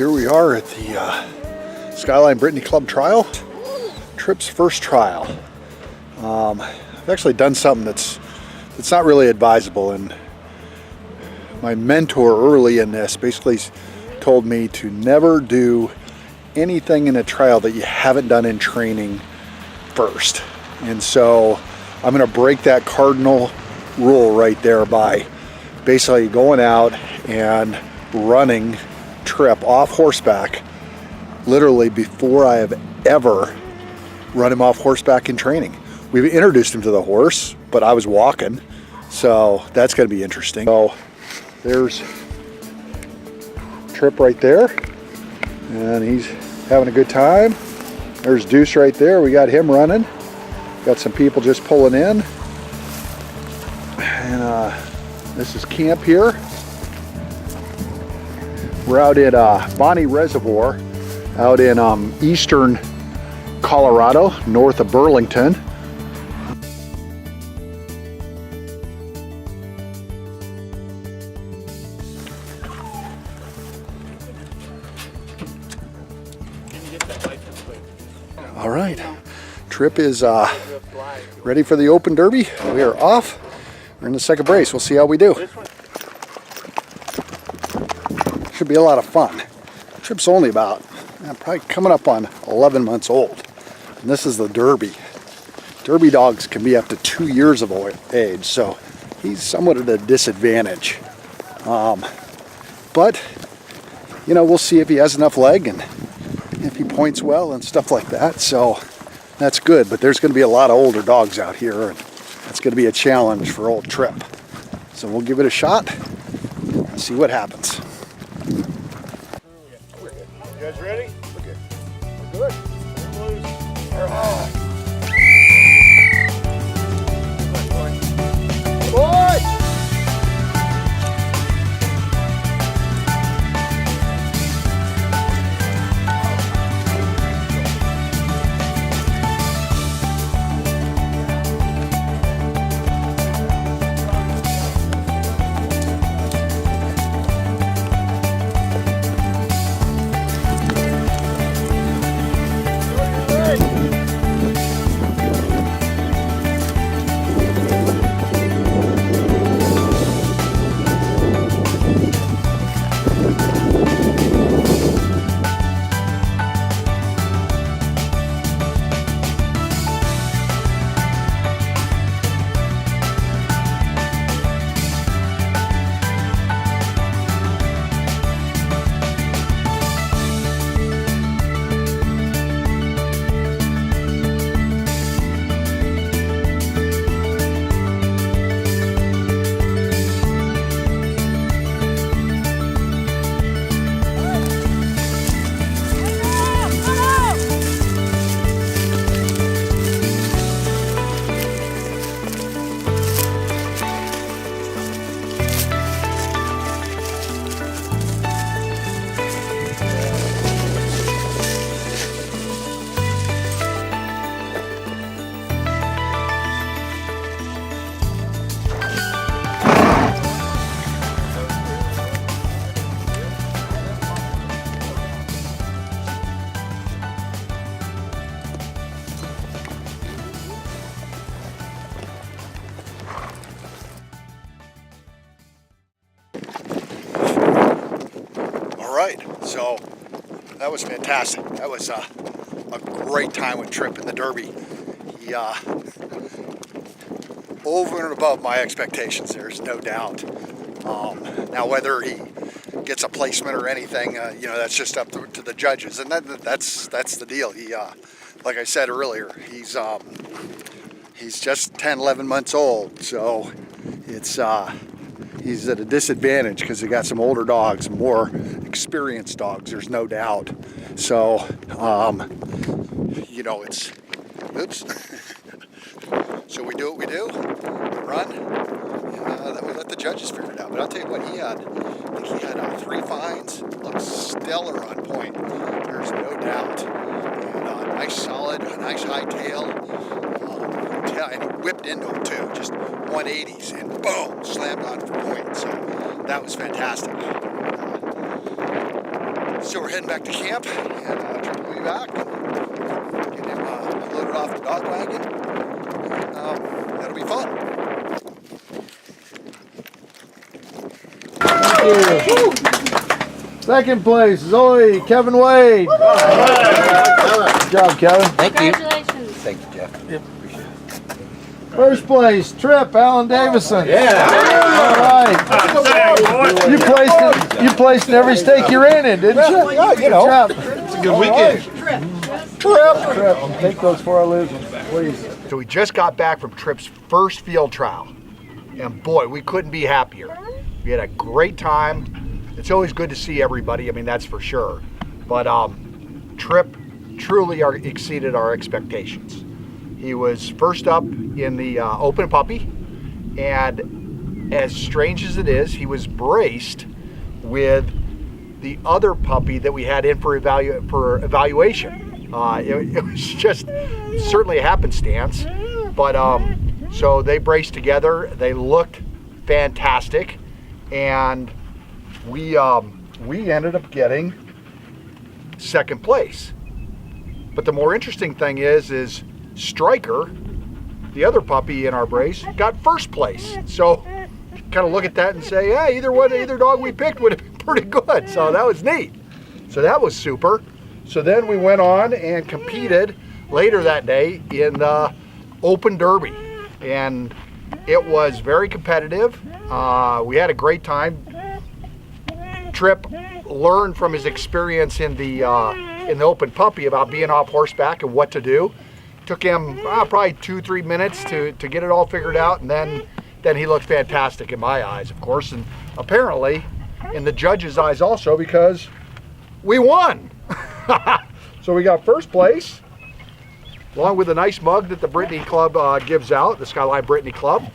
Here we are at the Skyline Brittany Club trial. Tripp's first trial. I've actually done something that's not really advisable, and my mentor early in this basically told me to never do anything in a trial that you haven't done in training first. And so I'm going to break that cardinal rule right there by basically going out and running Tripp off horseback literally before I have ever run him off horseback in training. We've introduced him to the horse, but I was walking, so that's going to be interesting. So there's Tripp right there, and he's having a good time. There's Deuce right there. We got him running. Got some people just pulling in. And this is camp here. We're out at Bonny Reservoir, out in eastern Colorado, north of Burlington. All right, Tripp is ready for the Open Derby. We are off. We're in the second brace. We'll see how we do. Should be a lot of fun. Tripp's only about probably coming up on 11 months old, and this is the Derby. Derby dogs can be up to 2 years of age, so he's somewhat at a disadvantage. But you know, we'll see if he has enough leg and if he points well and stuff like that. So that's good. But there's going to be a lot of older dogs out here, and that's going to be a challenge for old Tripp. So we'll give it a shot and see what happens. You guys ready? Okay. We're good. We're on. Boy! So that was fantastic. That was a great time with Tripp in the Derby. He over and above my expectations, there's no doubt. Now whether he gets a placement or anything, you know, that's just up to the judges, and that's the deal. He, like I said earlier, he's just 10, 11 months old, so it's he's at a disadvantage because he got some older dogs, more experienced dogs, there's no doubt. So, you know, it's, oops. So we do what we do, we run, and then we let the judges figure it out. But I'll tell you what, I think he had 3 fines, looked stellar on point, there's no doubt. And nice solid, a nice high tail, and he whipped into him too, just 180s, and boom, slammed on for point. So that was fantastic. So we're heading back to camp, and Tripp will be back. Get him loaded off the dog wagon. That'll be fun. Thank you. Second place, Zoe, Kevin Wade. Good job, Kevin. Thank you. Congratulations. Thank you, Jeff. Yep. First place, Tripp, Alan Davison. Yeah. All right. You placed in every stake you're in, didn't you? Yeah, you know. Good job. It's a good weekend. Tripp, take those 4 losers, please. So we just got back from Tripp's first field trial, and boy, we couldn't be happier. We had a great time. It's always good to see everybody, I mean, that's for sure. But Tripp truly exceeded our expectations. He was first up in the open puppy, and as strange as it is, he was braced with the other puppy that we had in for evaluation. It was just certainly a happenstance, but so they braced together. They looked fantastic, and we ended up getting second place. But the more interesting thing is Stryker, the other puppy in our brace, got first place. So kind of look at that and say, yeah, either dog we picked would have been pretty good. So that was neat. So that was super. So then we went on and competed later that day in the Open Derby, and it was very competitive. We had a great time. Tripp learned from his experience in the open puppy about being off horseback and what to do. Took him probably 2-3 minutes to get it all figured out, and then he looked fantastic in my eyes, of course, and apparently in the judges' eyes also, because we won. So we got first place, along with a nice mug that the Brittany Club gives out, the Skyline Brittany Club.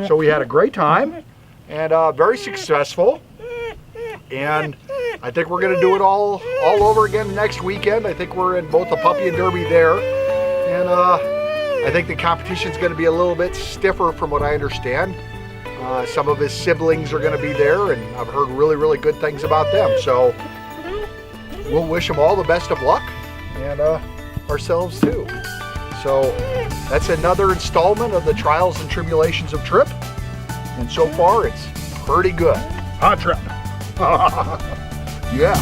So we had a great time and very successful. And I think we're going to do it all over again next weekend. I think we're in both the puppy and derby there. And I think the competition's going to be a little bit stiffer from what I understand. Some of his siblings are going to be there, and I've heard really, really good things about them. So we'll wish them all the best of luck, and ourselves too. So that's another installment of the trials and tribulations of Tripp. And so far, it's pretty good. Huh, Tripp? Yeah.